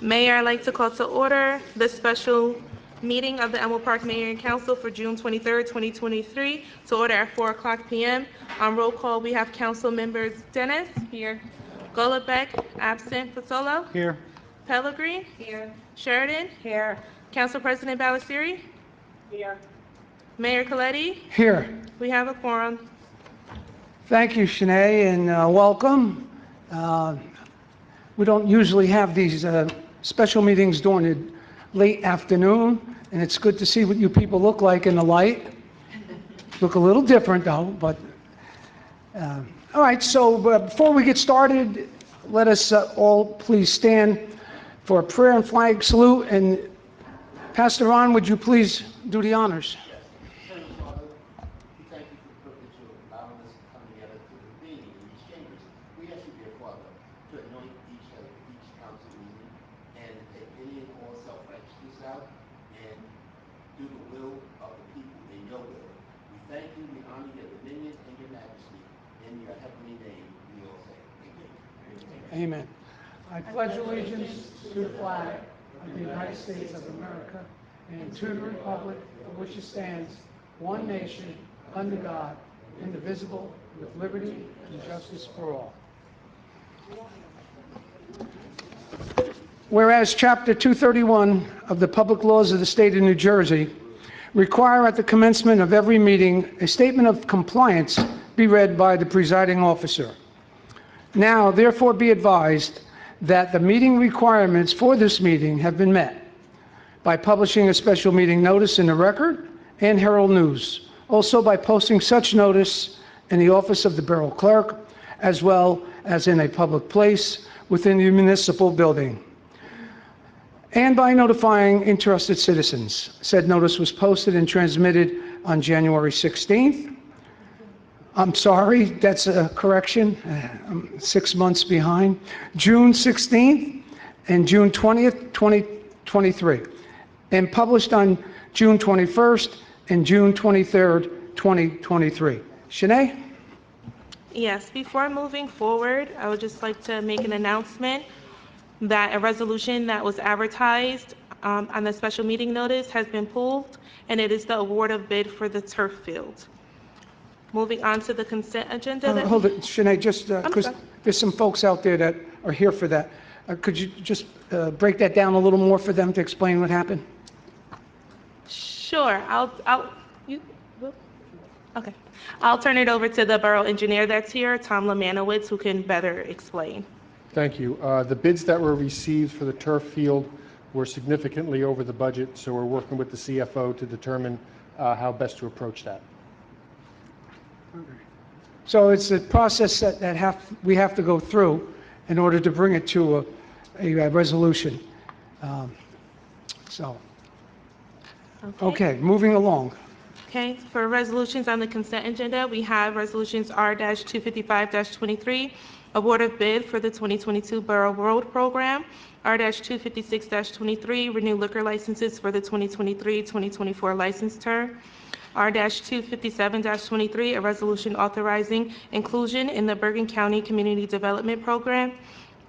Mayor, I'd like to call to order the special meeting of the Elmwood Park Mayor and Council for June 23rd, 2023, to order at 4 o'clock p.m. On roll call, we have Council members Dennis. Here. Golobeck, absent. Fasolo. Here. Pellegrin. Here. Sheridan. Here. Council President Balassiri. Here. Mayor Coletti. Here. We have a quorum. Thank you, Shanae, and welcome. We don't usually have these special meetings during the late afternoon, and it's good to see what you people look like in the light. Look a little different, though, but all right, so before we get started, let us all please stand for a prayer and flag salute, and Pastor Ron, would you please do the honors? Heavenly Father, we thank you for the privilege of allowing us to come together to convene in these chambers. We ask you, dear Father, to anoint each council meeting and take any and all self-righteousness out and do the will of the people in your will. We thank you, we honor your dominion and your majesty. In your heavenly name, we all say, amen. Amen. I pledge allegiance to the flag of the United States of America and to the republic for which it stands, one nation, under God, indivisible, with liberty and justice for all. Whereas Chapter 231 of the Public Laws of the State of New Jersey require at the commencement of every meeting a statement of compliance be read by the presiding officer. Now, therefore, be advised that the meeting requirements for this meeting have been met by publishing a special meeting notice in the Record and Herald News, also by posting such notice in the office of the Borough Clerk, as well as in a public place within the municipal building, and by notifying interested citizens. Said notice was posted and transmitted on January 16th. I'm sorry, that's a correction. I'm 6 months behind. June 16th and June 20th, 2023. And published on June 21st and June 23rd, 2023. Shanae? Yes, before moving forward, I would just like to make an announcement that a resolution that was advertised on the special meeting notice has been pulled, and it is the award of bid for the turf field. Moving on to the consent agenda. Hold it, Shanae, just because sorry. there's some folks out there that are here for that. Could you just break that down a little more for them to explain what happened? Sure, okay. I'll turn it over to the borough engineer that's here, Tom Lemanowitz, who can better explain. Thank you. The bids that were received for the turf field were significantly over the budget, so we're working with the CFO to determine how best to approach that. So it's a process that we have to go through in order to bring it to a resolution. Okay, moving along. Okay, for resolutions on the consent agenda, we have resolutions R-255-23, award of bid for the 2022 Borough Road Program, R-256-23, renew liquor licenses for the 2023-2024 license term, R-257-23, a resolution authorizing inclusion in the Bergen County Community Development Program,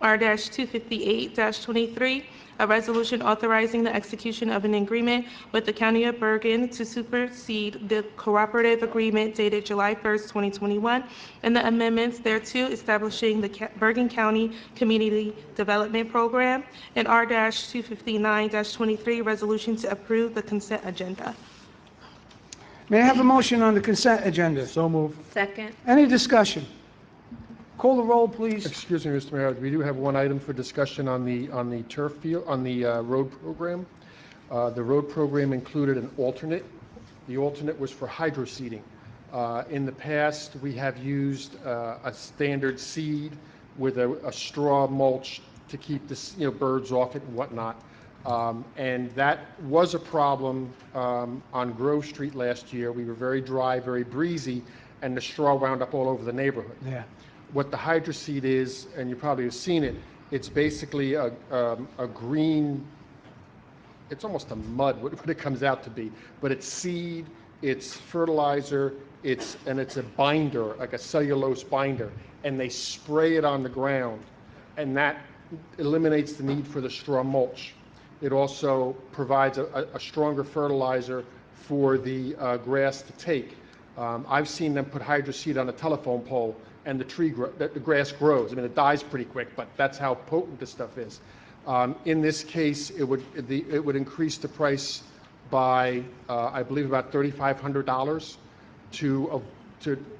R-258-23, a resolution authorizing the execution of an agreement with the County of Bergen to supersede the cooperative agreement dated July 1st, 2021, and the amendments thereto establishing the Bergen County Community Development Program, and R-259-23, resolution to approve the consent agenda. May I have a motion on the consent agenda? So moved. Second. Any discussion? Call the roll, please. Excuse me, Mr. Mayor, we do have one item for discussion on the turf field, on the road program. The road program included an alternate. The alternate was for hydro seeding. In the past, we have used a standard seed with a straw mulch to keep the birds off it and whatnot. And that was a problem on Grove Street last year. We were very dry, very breezy, and the straw wound up all over the neighborhood. Yeah. What the hydro seed is, and you probably have seen it, it's basically a green, it's almost a mud, what it comes out to be, but it's seed, it's fertilizer, it's a binder, like a cellulose binder, and they spray it on the ground, and that eliminates the need for the straw mulch. It also provides a stronger fertilizer for the grass to take. I've seen them put hydroseed on a telephone pole, and the grass grows. I mean, it dies pretty quick, but that's how potent this stuff is. In this case, it would increase the price by, I believe, about $3,500 to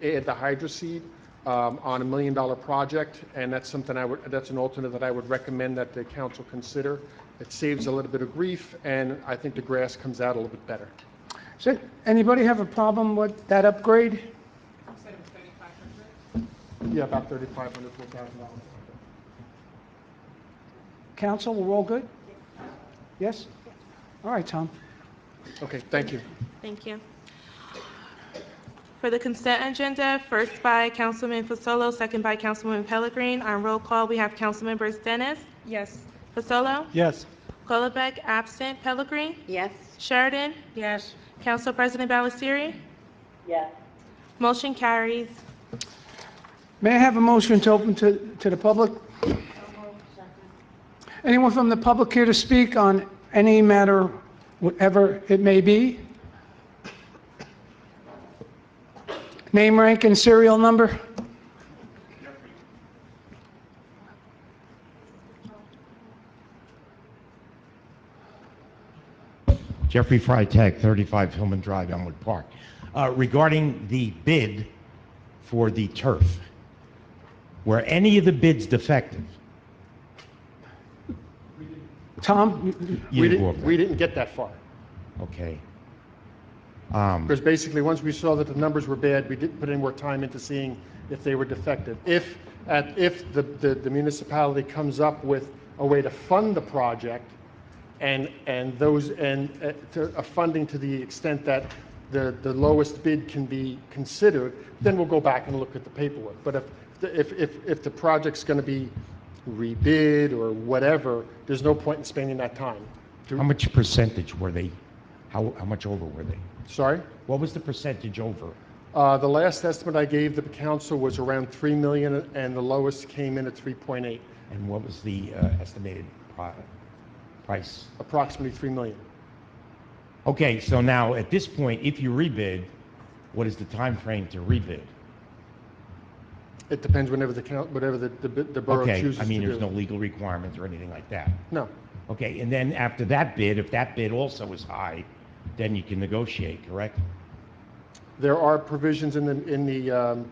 add the hydroseed on $1 million project, and that's something that's an alternate that I would recommend that the council consider. It saves a little bit of grief, and I think the grass comes out a little bit better. So, anybody have a problem with that upgrade? Yeah, about $3,500, $4,000. Council, we're all good? Yes? All right, Tom. Okay, thank you. Thank you. For the consent agenda, first by Councilman Fasolo, second by Councilwoman Pellegrin. On roll call, we have Councilmembers Dennis. Yes. Fasolo. Yes. Colbeck, absent. Pellegrin. Yes. Sheridan. Yes. Council President Ballestieri. Yes. Motion carries. May I have a motion to open to the public? Anyone from the public here to speak on any matter, whatever it may be? Name, rank, and serial number? Jeffrey Freitag, 35 Hillman Drive, Elmwood Park. Regarding the bid for the turf, were any of the bids defective? Tom? You didn't go over We that. didn't get that far. Okay. Because basically, once we saw that the numbers were bad, we didn't put any more time into seeing if they were defective. If the municipality comes up with a way to fund the project and a funding to the extent that the lowest bid can be considered, then we'll go back and look at the paperwork. But if the project's going to be rebid or whatever, there's no point in spending that time. How much percentage were they? How much over were they? Sorry? What was the percentage over? The last estimate I gave the council was around 3 million, and the lowest came in at 3.8, And what was the estimated price? approximately 3 million. Okay, so now at this point, if you rebid, what is the time frame to rebid? It depends whenever the borough Okay, chooses I to mean, there's do. no legal requirements or anything like that. No. Okay, and then after that bid, if that bid also is high, then you can negotiate, correct? There are provisions in the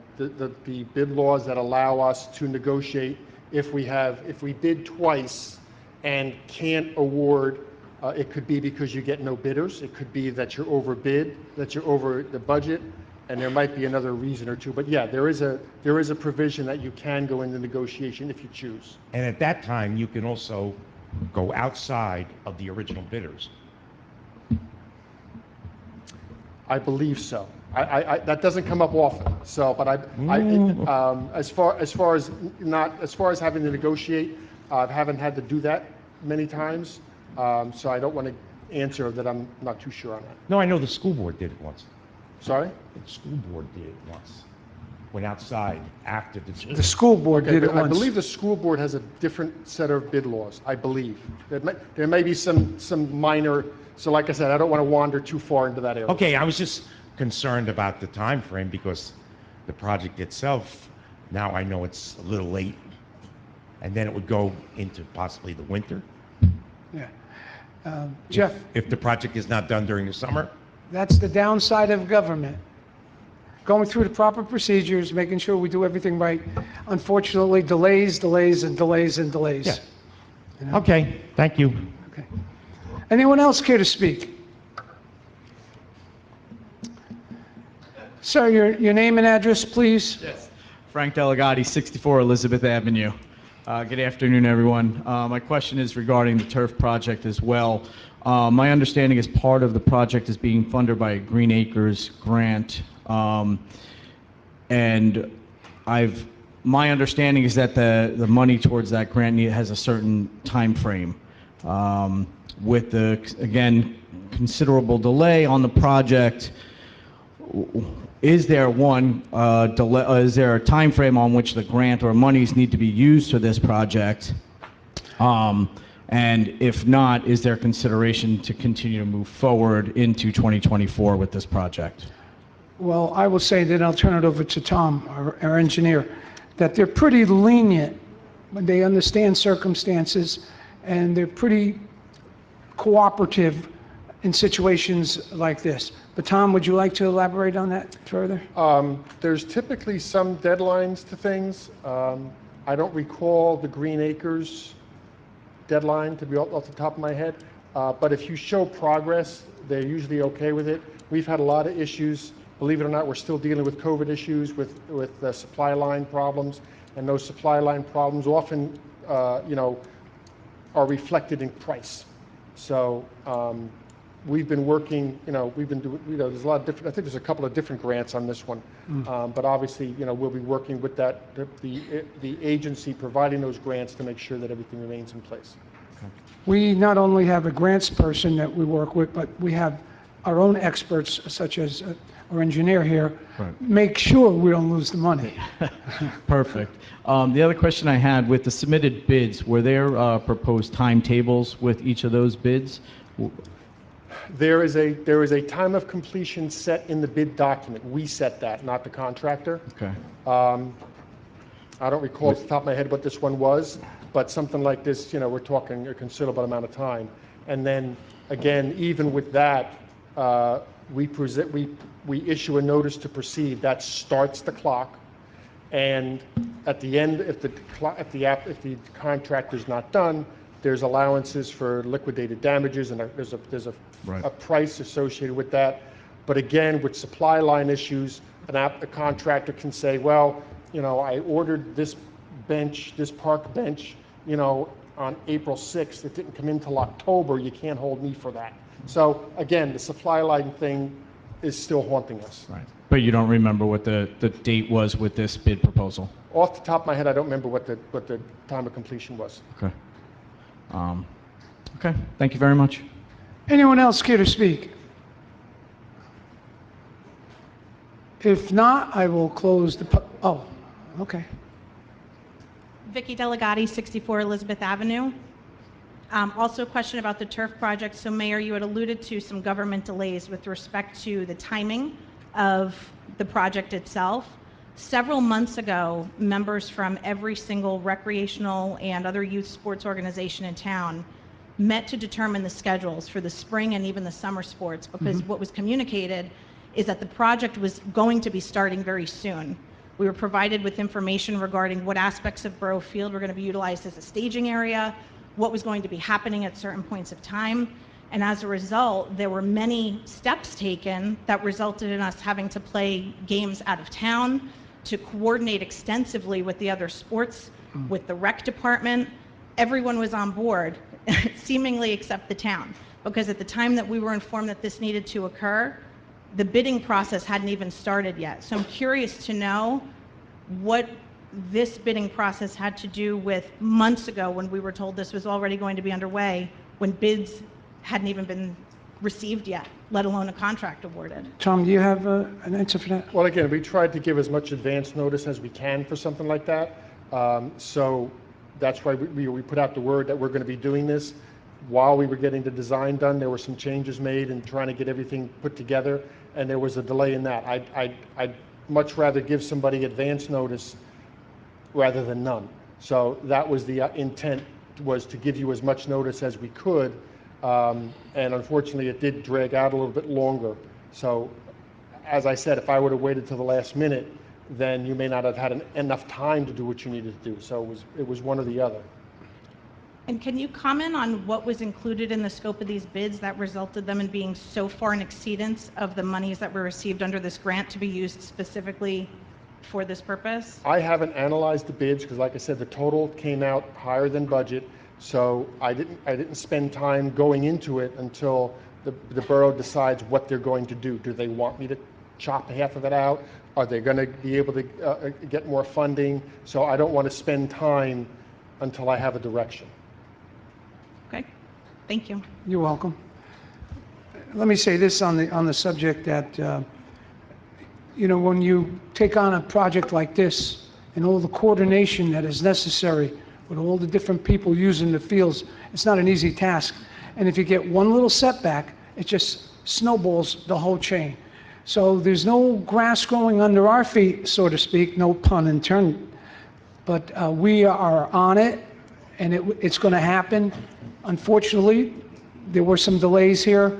bid laws that allow us to negotiate if we bid twice and can't award. It could be because you get no bidders. It could be that you're overbid, that you're over the budget, and there might be another reason or two. But yeah, there is a provision that you can go into negotiation if you choose. And at that time, you can also go outside of the original bidders. I believe so. That doesn't come up often. So, but as far as having to negotiate, I haven't had to do that many times. So I don't want to answer that. I'm not too sure on that. No, I know the school board did it once. Sorry? The school board did it once. Went outside after the. The school board did it I once. believe the school board has a different set of bid laws. I believe there may be some minor. So, like I said, I don't want to wander too far into that area. Okay, I was just concerned about the time frame because the project itself, now I know it's a little late, and then it would go into possibly the winter. Yeah. Jeff, If the project is not done during the summer? that's the downside of government. Going through the proper procedures, making sure we do everything right. Unfortunately, delays, and delays. Yeah. Okay, thank you. Okay. Anyone else care to speak? Sir, your name and address, please? Yes. Frank Delegati, 64 Elizabeth Avenue. Good afternoon, everyone. My question is regarding the turf project as well. My understanding is part of the project is being funded by a Green Acres grant. And my understanding is that the money towards that grant has a certain time frame. With the, again, considerable delay on the project, is there is there a time frame on which the grant or monies need to be used for this project? And if not, is there consideration to continue to move forward into 2024 with this project? Well, I will say, then I'll turn it over to Tom, our engineer, that they're pretty lenient when they understand circumstances, and they're pretty cooperative in situations like this. But Tom, would you like to elaborate on that further? There's typically some deadlines to things. I don't recall the Green Acres deadline to be off the top of my head, but if you show progress, they're usually okay with it. We've had a lot of issues. Believe it or not, we're still dealing with COVID issues, with supply line problems, and those supply line problems often, are reflected in price. So we've been working, we've been doing, there's a lot of different, I think there's a couple of different grants on this one. But obviously, we'll be working with the agency providing those grants to make sure that everything remains in place. We not only have a grants person that we work with, but we have our own experts, such as our engineer here, make sure we don't lose the money. Perfect. The other question I had, with the submitted bids, were there proposed timetables with each of those bids? There is a time of completion set in the bid document. We set that, not the contractor. Okay. I don't recall off the top of my head what this one was, but something like this, we're talking a considerable amount of time. And then, again, even with that, we issue a notice to proceed. That starts the clock. And at the end, if the contractor's not done, there's allowances for liquidated damages, and there's a price associated with that. But again, with supply line issues, a contractor can say, well, I ordered this bench, this park bench, on April 6th. It didn't come in till October. You can't hold me for that. So again, the supply line thing is still haunting us. Right. But you don't remember what the date was with this bid proposal? Off the top of my head, I don't remember what the time of completion was. Okay. Okay, thank you very much. Anyone else care to speak? If not, I will close the, okay. Vicky Delegati, 64 Elizabeth Avenue. Also a question about the turf project. So Mayor, you had alluded to some government delays with respect to the timing of the project itself. Several months ago, members from every single recreational and other youth sports organization in town met to determine the schedules for the spring and even the summer sports, because what was communicated is that the project was going to be starting very soon. We were provided with information regarding what aspects of Borough Field were going to be utilized as a staging area, what was going to be happening at certain points of time. And as a result, there were many steps taken that resulted in us having to play games out of town, to coordinate extensively with the other sports, with the rec department. Everyone was on board, seemingly except the town, because at the time that we were informed that this needed to occur, the bidding process hadn't even started yet. So I'm curious to know what this bidding process had to do with months ago when we were told this was already going to be underway, when bids hadn't even been received yet, let alone a contract awarded. Tom, do you have an answer for that? Well, again, we tried to give as much advance notice as we can for something like that. So that's why we put out the word that we're going to be doing this. While we were getting the design done, there were some changes made and trying to get everything put together, and there was a delay in that. I'd much rather give somebody advance notice rather than none. So that was the intent, was to give you as much notice as we could. And unfortunately, it did drag out a little bit longer. So as I said, if I would have waited till the last minute, then you may not have had enough time to do what you needed to do. So it was one or the other. And can you comment on what was included in the scope of these bids that resulted them in being so far in exceedance of the monies that were received under this grant to be used specifically for this purpose? I haven't analyzed the bids because, like I said, the total came out higher than budget. So I didn't spend time going into it until the borough decides what they're going to do. Do they want me to chop half of it out? Are they going to be able to get more funding? So I don't want to spend time until I have a direction. Okay, thank you. You're welcome. Let me say this on the subject that, when you take on a project like this and all the coordination that is necessary with all the different people using the fields, it's not an easy task. And if you get one little setback, it just snowballs the whole chain. So there's no grass growing under our feet, so to speak, no pun intended. But we are on it, and it's going to happen. Unfortunately, there were some delays here,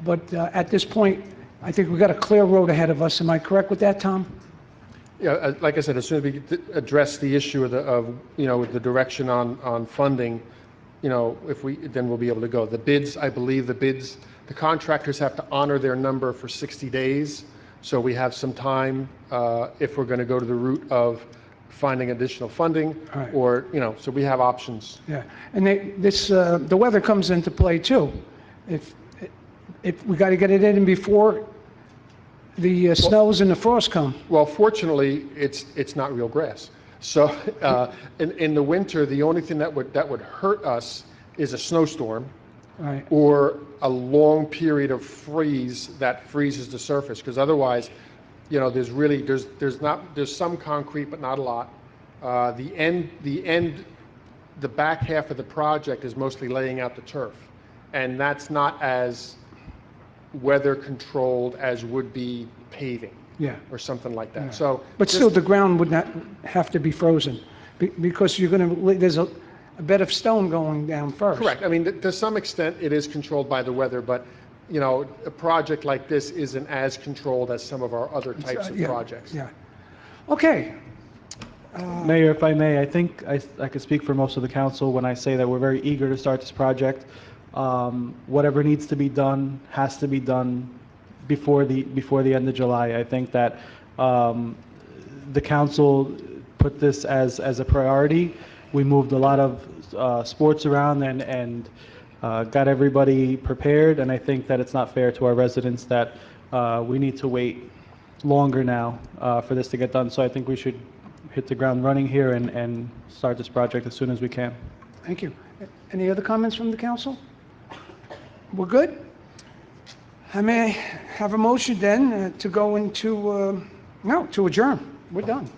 but at this point, I think we've got a clear road ahead of us. Am I correct with that, Tom? Yeah, like I said, as soon as we address the issue of the direction on funding, then we'll be able to go. The bids, I believe the contractors have to honor their number for 60 days. So we have some time, if we're going to go to the route of finding additional funding, All right. or, so we have options. Yeah, and the weather comes into play too. If we got to get it in before the snows and the frost come. Well, fortunately, it's not real grass. So in the winter, the only thing that would hurt us is a snowstorm, Right. or a long period of freeze that freezes the surface. Because otherwise, there's some concrete, but not a lot. The back half of the project is mostly laying out the turf, and that's not as weather controlled as would be paving. Yeah. Or something like that. Yeah. So, But still, the ground would not have to be frozen, because there's a bed of stone going down first. correct. I mean, to some extent, it is controlled by the weather, but a project like this isn't as controlled as some of our other types of Yeah, projects. Yeah. Okay. Mayor, if I may, I think I could speak for most of the council when I say that we're very eager to start this project. Whatever needs to be done has to be done before the end of July. I think that the council put this as a priority. We moved a lot of sports around and got everybody prepared, and I think that it's not fair to our residents that we need to wait longer now for this to get done. So I think we should hit the ground running here and start this project as soon as we can. Thank you. Any other comments from the council? We're good? I may have a motion then to go into, to adjourn. We're done.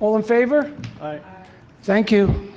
All in favor? Aye. Thank you.